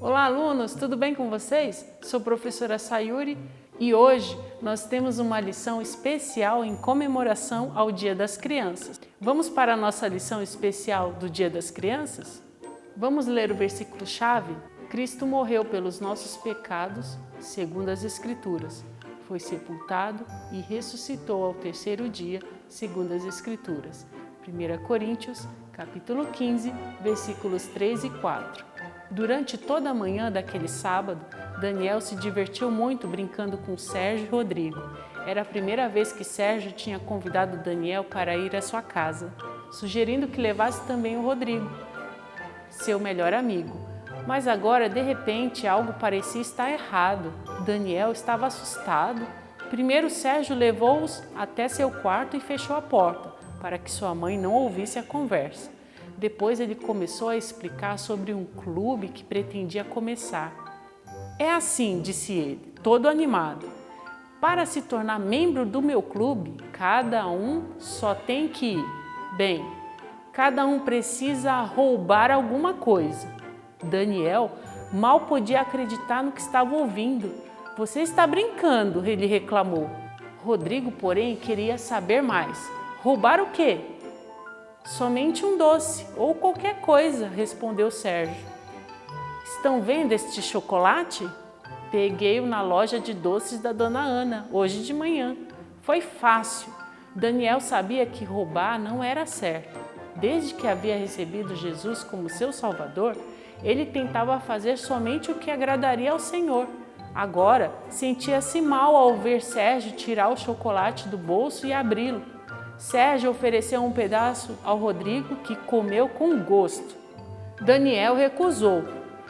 Olá, alunos! Tudo bem com vocês? Sou a professora Sayuri e hoje nós temos uma lição especial em comemoração ao Dia das Crianças. Vamos para a nossa lição especial do Dia das Crianças? Vamos ler o versículo-chave? Cristo morreu pelos nossos pecados, segundo as Escrituras. Foi sepultado e ressuscitou ao terceiro dia, segundo as Escrituras. 1 Coríntios, capítulo 15, versículos 3 e 4. Durante toda a manhã daquele sábado, Daniel se divertiu muito brincando com Sérgio e Rodrigo. Era a primeira vez que Sérgio tinha convidado Daniel para ir à sua casa, sugerindo que levasse também o Rodrigo, seu melhor amigo. Mas agora, de repente, algo parecia estar errado. Daniel estava assustado. Primeiro, Sérgio levou-os até seu quarto e fechou a porta, para que sua mãe não ouvisse a conversa. Depois ele começou a explicar sobre um clube que pretendia começar. É assim, disse ele, todo animado. Para se tornar membro do meu clube, cada um só tem que ir. Bem, cada um precisa roubar alguma coisa. Daniel mal podia acreditar no que estava ouvindo. Você está brincando, ele reclamou. Rodrigo, porém, queria saber mais. Roubar o quê? Somente um doce ou qualquer coisa, respondeu Sérgio. Estão vendo este chocolate? Peguei-o na loja de doces da Dona Ana, hoje de manhã. Foi fácil. Daniel sabia que roubar não era certo. Desde que havia recebido Jesus como seu Salvador, ele tentava fazer somente o que agradaria ao Senhor. Agora, sentia-se mal ao ver Sérgio tirar o chocolate do bolso e abri-lo. Sérgio ofereceu um pedaço ao Rodrigo, que comeu com gosto. Daniel recusou.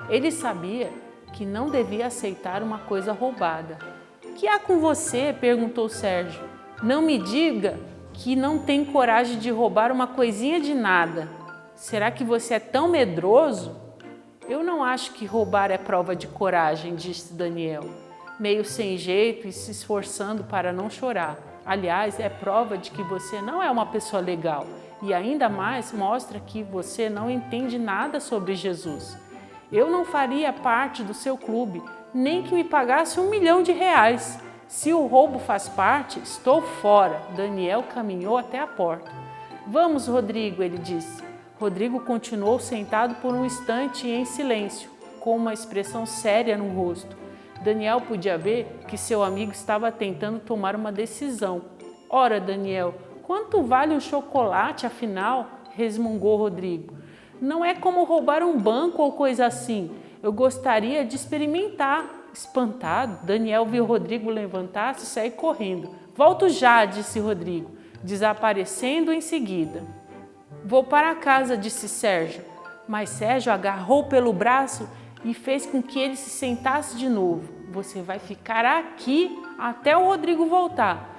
Ele sabia que não devia aceitar uma coisa roubada. "O que há com você?" perguntou Sérgio. "Não me diga que não tem coragem de roubar uma coisinha de nada. Será que você é tão medroso?" "Eu não acho que roubar é prova de coragem", disse Daniel, meio sem jeito e se esforçando para não chorar. "Aliás, é prova de que você não é uma pessoa legal e ainda mais mostra que você não entende nada sobre Jesus. Eu não faria parte do seu clube, nem que me pagasse R$1 milhão. Se o roubo faz parte, estou fora." Daniel caminhou até a porta. "Vamos, Rodrigo", ele disse. Rodrigo continuou sentado por um instante em silêncio, com uma expressão séria no rosto. Daniel podia ver que seu amigo estava tentando tomar uma decisão. "Ora, Daniel, quanto vale um chocolate, afinal?" resmungou Rodrigo. "Não é como roubar um banco ou coisa assim. Eu gostaria de experimentar." Espantado, Daniel viu Rodrigo levantar-se e sair correndo. "Volto já", disse Rodrigo, desaparecendo em seguida. "Vou para casa", disse Sérgio. Mas Sérgio agarrou pelo braço e fez com que ele se sentasse de novo. "Você vai ficar aqui até o Rodrigo voltar.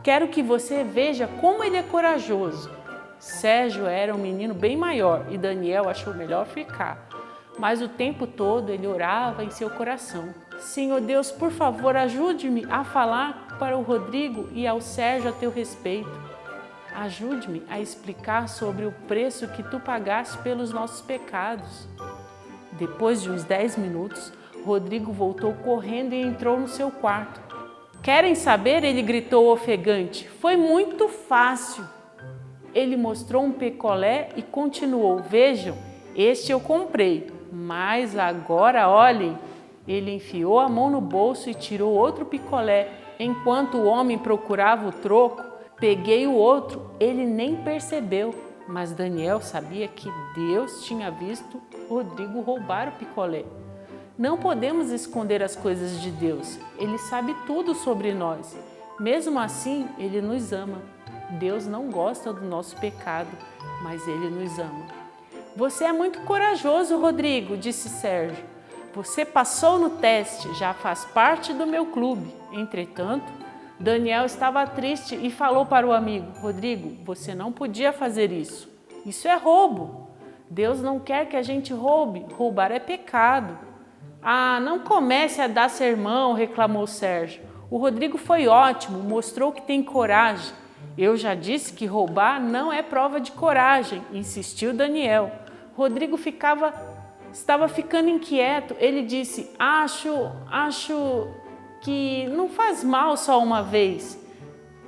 Quero que você veja como ele é corajoso." Sérgio era um menino bem maior e Daniel achou melhor ficar. Mas o tempo todo ele orava em seu coração. "Senhor Deus, por favor, ajude-me a falar para o Rodrigo e ao Sérgio a teu respeito. Ajude-me a explicar sobre o preço que tu pagaste pelos nossos pecados." Depois de uns 10 minutos, Rodrigo voltou correndo e entrou no seu quarto. "Querem saber?" ele gritou ofegante. "Foi muito fácil." Ele mostrou um picolé e continuou. "Vejam, este eu comprei, mas agora olhem." Ele enfiou a mão no bolso e tirou outro picolé. Enquanto o homem procurava o troco, peguei o outro. Ele nem percebeu, mas Daniel sabia que Deus tinha visto Rodrigo roubar o picolé. Não podemos esconder as coisas de Deus. Ele sabe tudo sobre nós. Mesmo assim, Ele nos ama. Deus não gosta do nosso pecado, mas Ele nos ama. "Você é muito corajoso, Rodrigo", disse Sérgio. "Você passou no teste, já faz parte do meu clube." Entretanto, Daniel estava triste e falou para o amigo: "Rodrigo, você não podia fazer isso. Isso é roubo. Deus não quer que a gente roube. Roubar é pecado." "Ah, não comece a dar sermão", reclamou Sérgio. "O Rodrigo foi ótimo, mostrou que tem coragem." "Eu já disse que roubar não é prova de coragem", insistiu Daniel. Rodrigo ficava estava ficando inquieto. Ele disse: acho que não faz mal só uma vez.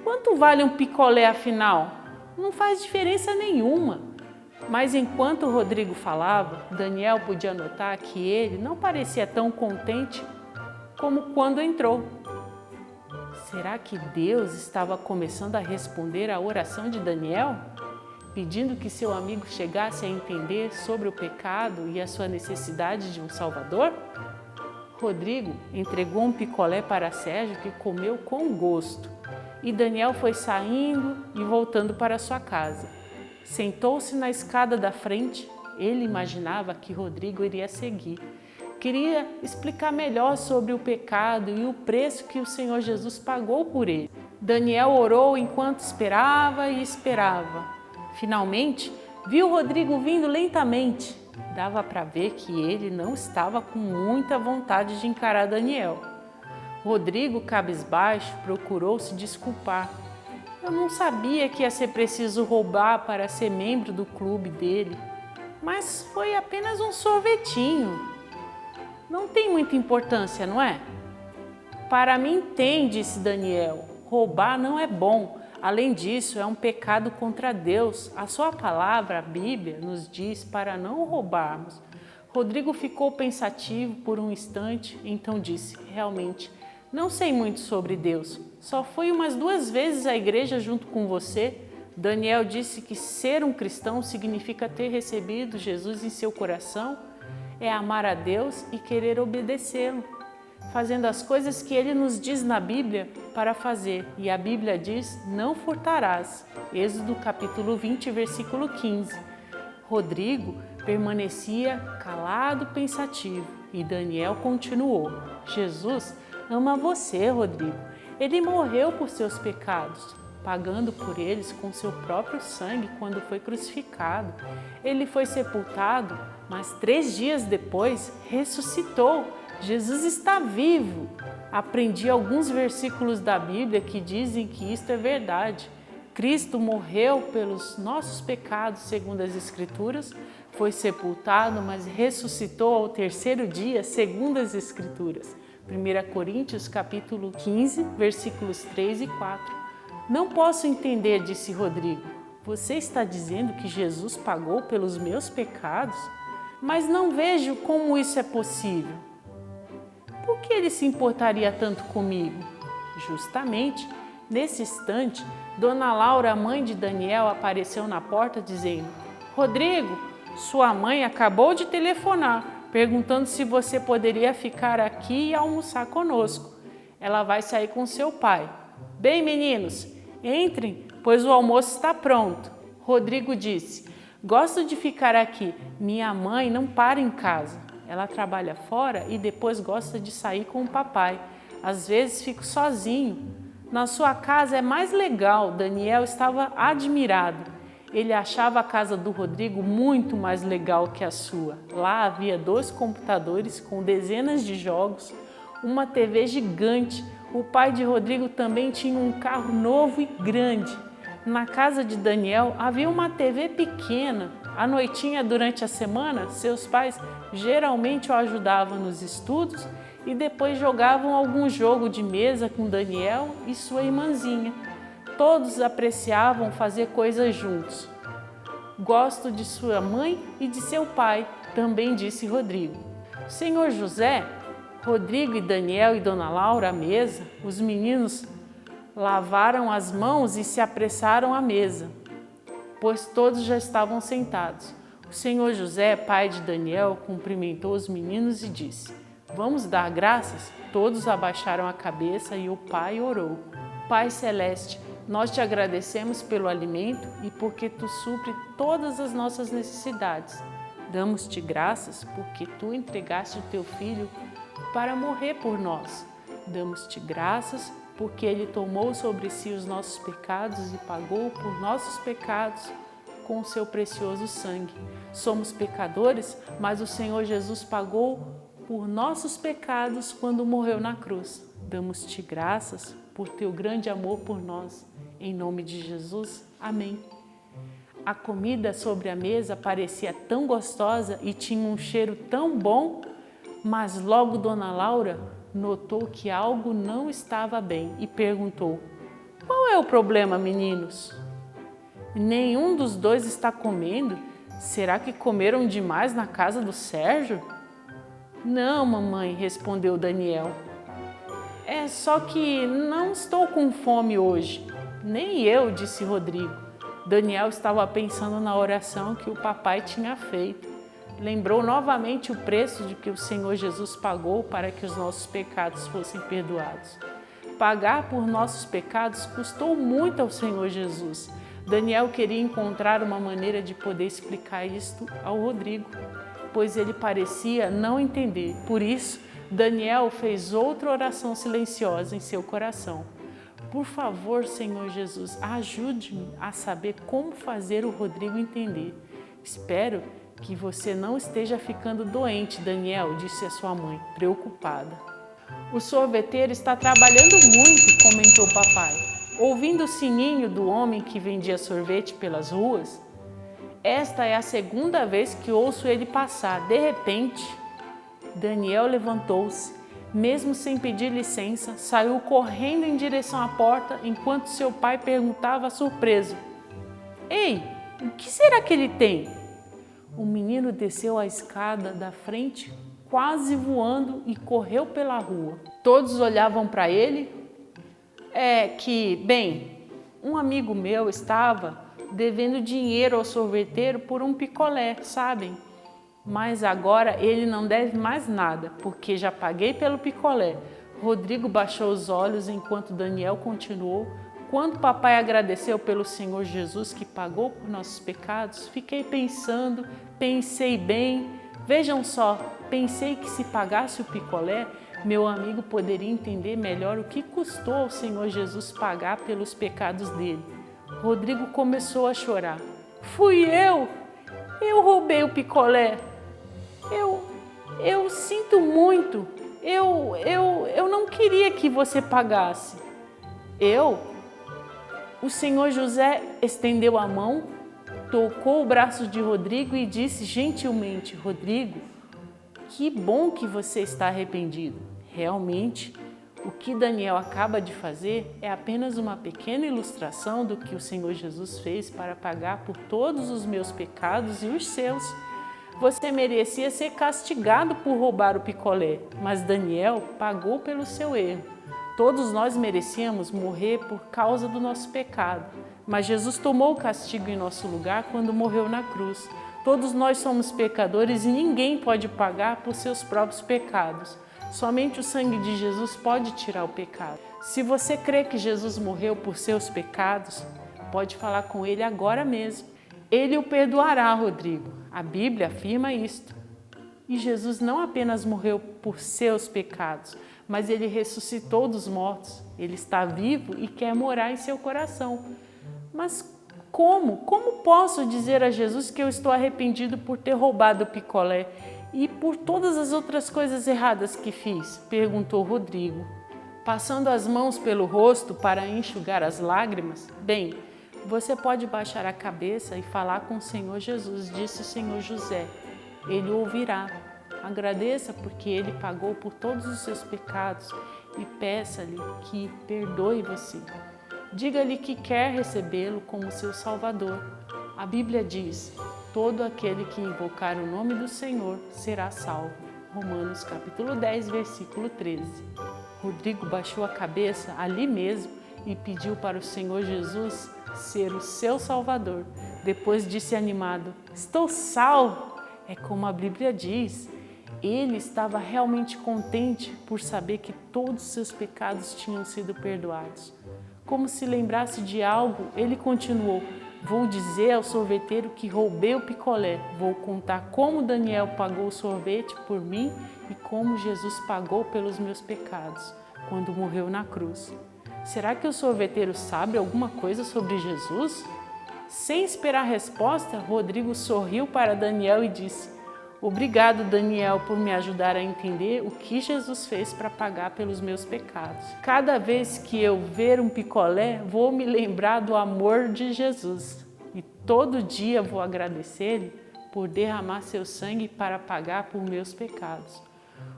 Quanto vale um picolé afinal? Não faz diferença nenhuma. Mas enquanto Rodrigo falava, Daniel podia notar que ele não parecia tão contente como quando entrou. Será que Deus estava começando a responder à oração de Daniel, pedindo que seu amigo chegasse a entender sobre o pecado e a sua necessidade de um Salvador? Rodrigo entregou um picolé para Sérgio, que comeu com gosto, e Daniel foi saindo e voltando para sua casa. Sentou-se na escada da frente. Ele imaginava que Rodrigo iria seguir. Queria explicar melhor sobre o pecado e o preço que o Senhor Jesus pagou por ele. Daniel orou enquanto esperava e esperava. Finalmente, viu Rodrigo vindo lentamente. Dava para ver que ele não estava com muita vontade de encarar Daniel. Rodrigo, cabisbaixo, procurou se desculpar. Eu não sabia que ia ser preciso roubar para ser membro do clube dele, mas foi apenas um sorvetinho. Não tem muita importância, não é? Para mim tem, disse Daniel. Roubar não é bom. Além disso, é um pecado contra Deus. A sua palavra, a Bíblia, nos diz para não roubarmos. Rodrigo ficou pensativo por um instante, então disse: realmente, não sei muito sobre Deus. Só fui umas 2 vezes à igreja junto com você. Daniel disse que ser um cristão significa ter recebido Jesus em seu coração, é amar a Deus e querer obedecê-lo, fazendo as coisas que ele nos diz na Bíblia para fazer. E a Bíblia diz: não furtarás. Êxodo capítulo 20, versículo 15. Rodrigo permanecia calado, pensativo, e Daniel continuou: Jesus ama você, Rodrigo. Ele morreu por seus pecados, pagando por eles com seu próprio sangue quando foi crucificado. Ele foi sepultado, mas 3 dias depois ressuscitou. Jesus está vivo. Aprendi alguns versículos da Bíblia que dizem que isto é verdade. Cristo morreu pelos nossos pecados, segundo as Escrituras, foi sepultado, mas ressuscitou ao 3º dia, segundo as Escrituras. 1 Coríntios capítulo 15, versículos 3 e 4. Não posso entender, disse Rodrigo. Você está dizendo que Jesus pagou pelos meus pecados? Mas não vejo como isso é possível. Por que ele se importaria tanto comigo? Justamente nesse instante, Dona Laura, a mãe de Daniel, apareceu na porta dizendo: Rodrigo, sua mãe acabou de telefonar, perguntando se você poderia ficar aqui e almoçar conosco. Ela vai sair com seu pai. Bem, meninos, entrem, pois o almoço está pronto. Rodrigo disse: gosto de ficar aqui. Minha mãe não para em casa. Ela trabalha fora e depois gosta de sair com o papai. Às vezes fico sozinho. Na sua casa é mais legal. Daniel estava admirado. Ele achava a casa do Rodrigo muito mais legal que a sua. Lá havia 2 computadores com dezenas de jogos, uma TV gigante. O pai de Rodrigo também tinha um carro novo e grande. Na casa de Daniel havia uma TV pequena. À noitinha, durante a semana, seus pais geralmente o ajudavam nos estudos e depois jogavam algum jogo de mesa com Daniel e sua irmãzinha. Todos apreciavam fazer coisas juntos. Gosto de sua mãe e de seu pai, também disse Rodrigo. Senhor José, Rodrigo e Daniel e Dona Laura à mesa, os meninos lavaram as mãos e se apressaram à mesa, pois todos já estavam sentados. O senhor José, pai de Daniel, cumprimentou os meninos e disse: vamos dar graças? Todos abaixaram a cabeça e o pai orou. Pai Celeste, nós te agradecemos pelo alimento e porque tu supre todas as nossas necessidades. Damos-te graças porque tu entregaste o teu filho para morrer por nós. Damos-te graças porque ele tomou sobre si os nossos pecados e pagou por nossos pecados com o seu precioso sangue. Somos pecadores, mas o Senhor Jesus pagou por nossos pecados quando morreu na cruz. Damos-te graças por teu grande amor por nós. Em nome de Jesus, amém. A comida sobre a mesa parecia tão gostosa e tinha um cheiro tão bom, mas logo Dona Laura notou que algo não estava bem e perguntou: "Qual é o problema, meninos? Nenhum dos dois está comendo? Será que comeram demais na casa do Sérgio?" "Não, mamãe", respondeu Daniel. "É só que não estou com fome hoje." "Nem eu", disse Rodrigo. Daniel estava pensando na oração que o papai tinha feito. Lembrou novamente o preço de que o Senhor Jesus pagou para que os nossos pecados fossem perdoados. Pagar por nossos pecados custou muito ao Senhor Jesus. Daniel queria encontrar uma maneira de poder explicar isto ao Rodrigo, pois ele parecia não entender. Por isso, Daniel fez outra oração silenciosa em seu coração. "Por favor, Senhor Jesus, ajude-me a saber como fazer o Rodrigo entender. Espero que você não esteja ficando doente, Daniel", disse a sua mãe, preocupada. "O sorveteiro está trabalhando muito", comentou o papai. "Ouvindo o sininho do homem que vendia sorvete pelas ruas? Esta é a segunda vez que ouço ele passar. De repente..." Daniel levantou-se. Mesmo sem pedir licença, saiu correndo em direção à porta enquanto seu pai perguntava surpreso: "Ei, o que será que ele tem?" O menino desceu a escada da frente, quase voando, e correu pela rua. Todos olhavam para ele. Um amigo meu estava devendo dinheiro ao sorveteiro por um picolé, sabem? Mas agora ele não deve mais nada, porque já paguei pelo picolé. Rodrigo baixou os olhos enquanto Daniel continuou: "Quando papai agradeceu pelo Senhor Jesus que pagou por nossos pecados, pensei bem. Vejam só, pensei que se pagasse o picolé, meu amigo poderia entender melhor o que custou ao Senhor Jesus pagar pelos pecados dele." Rodrigo começou a chorar. "Fui eu! Eu roubei o picolé! Eu sinto muito! Eu não queria que você pagasse!" O Senhor José estendeu a mão, tocou o braço de Rodrigo e disse gentilmente: "Rodrigo, que bom que você está arrependido. Realmente, o que Daniel acaba de fazer é apenas uma pequena ilustração do que o Senhor Jesus fez para pagar por todos os meus pecados e os seus. Você merecia ser castigado por roubar o picolé, mas Daniel pagou pelo seu erro. Todos nós merecíamos morrer por causa do nosso pecado, mas Jesus tomou o castigo em nosso lugar quando morreu na cruz. Todos nós somos pecadores e ninguém pode pagar por seus próprios pecados. Somente o sangue de Jesus pode tirar o pecado. Se você crê que Jesus morreu por seus pecados, pode falar com ele agora mesmo. Ele o perdoará, Rodrigo. A Bíblia afirma isto. E Jesus não apenas morreu por seus pecados, mas ele ressuscitou dos mortos. Ele está vivo e quer morar em seu coração. Mas como? Como posso dizer a Jesus que eu estou arrependido por ter roubado o picolé e por todas as outras coisas erradas que fiz?" perguntou Rodrigo, passando as mãos pelo rosto para enxugar as lágrimas. Você pode baixar a cabeça e falar com o Senhor Jesus, disse o Senhor José. Ele o ouvirá. Agradeça porque ele pagou por todos os seus pecados e peça-lhe que perdoe você. Diga-lhe que quer recebê-lo como seu Salvador. A Bíblia diz: "Todo aquele que invocar o nome do Senhor será salvo." Romanos capítulo 10, versículo 13. Rodrigo baixou a cabeça ali mesmo e pediu para o Senhor Jesus ser o seu Salvador. Depois disse animado: "Estou salvo!" É como a Bíblia diz. Ele estava realmente contente por saber que todos os seus pecados tinham sido perdoados. Como se lembrasse de algo, ele continuou: "Vou dizer ao sorveteiro que roubei o picolé. Vou contar como Daniel pagou o sorvete por mim e como Jesus pagou pelos meus pecados quando morreu na cruz." Será que o sorveteiro sabe alguma coisa sobre Jesus? Sem esperar resposta, Rodrigo sorriu para Daniel e disse: "Obrigado, Daniel, por me ajudar a entender o que Jesus fez para pagar pelos meus pecados. Cada vez que eu ver um picolé, vou me lembrar do amor de Jesus. E todo dia vou agradecer-lhe por derramar seu sangue para pagar por meus pecados.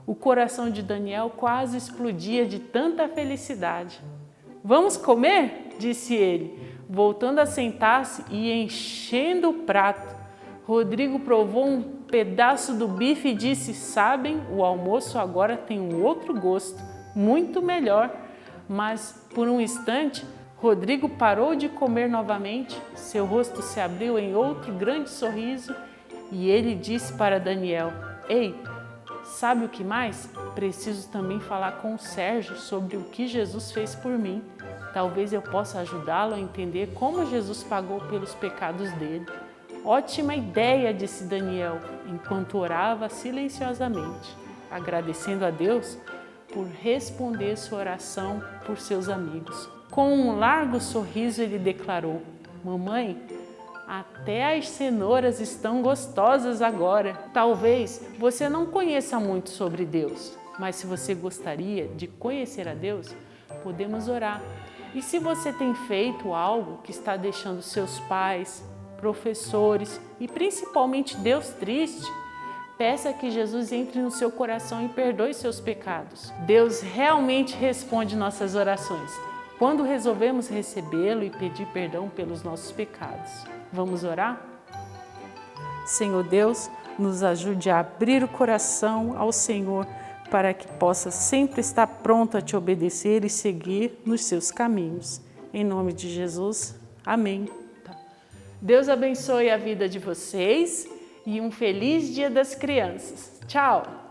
O coração de Daniel quase explodia de tanta felicidade. Vamos comer? Disse ele, voltando a sentar-se e enchendo o prato. Rodrigo provou um pedaço do bife e disse: sabem, o almoço agora tem um outro gosto, muito melhor. Mas, por um instante, Rodrigo parou de comer novamente, seu rosto se abriu em outro grande sorriso e ele disse para Daniel: ei, sabe o que mais? Preciso também falar com o Sérgio sobre o que Jesus fez por mim. Talvez eu possa ajudá-lo a entender como Jesus pagou pelos pecados dele. Ótima ideia, disse Daniel, enquanto orava silenciosamente, agradecendo a Deus por responder sua oração por seus amigos. Com um largo sorriso ele declarou: mamãe, até as cenouras estão gostosas agora. Talvez você não conheça muito sobre Deus, mas se você gostaria de conhecer a Deus, podemos orar. E se você tem feito algo que está deixando seus pais, professores e principalmente Deus triste, peça que Jesus entre no seu coração e perdoe seus pecados. Deus realmente responde nossas orações quando resolvemos recebê-lo e pedir perdão pelos nossos pecados. Vamos orar? Senhor Deus, nos ajude a abrir o coração ao Senhor para que possa sempre estar pronto a te obedecer e seguir nos seus caminhos. Em nome de Jesus, amém. Deus abençoe a vida de vocês e um feliz Dia das Crianças. Tchau!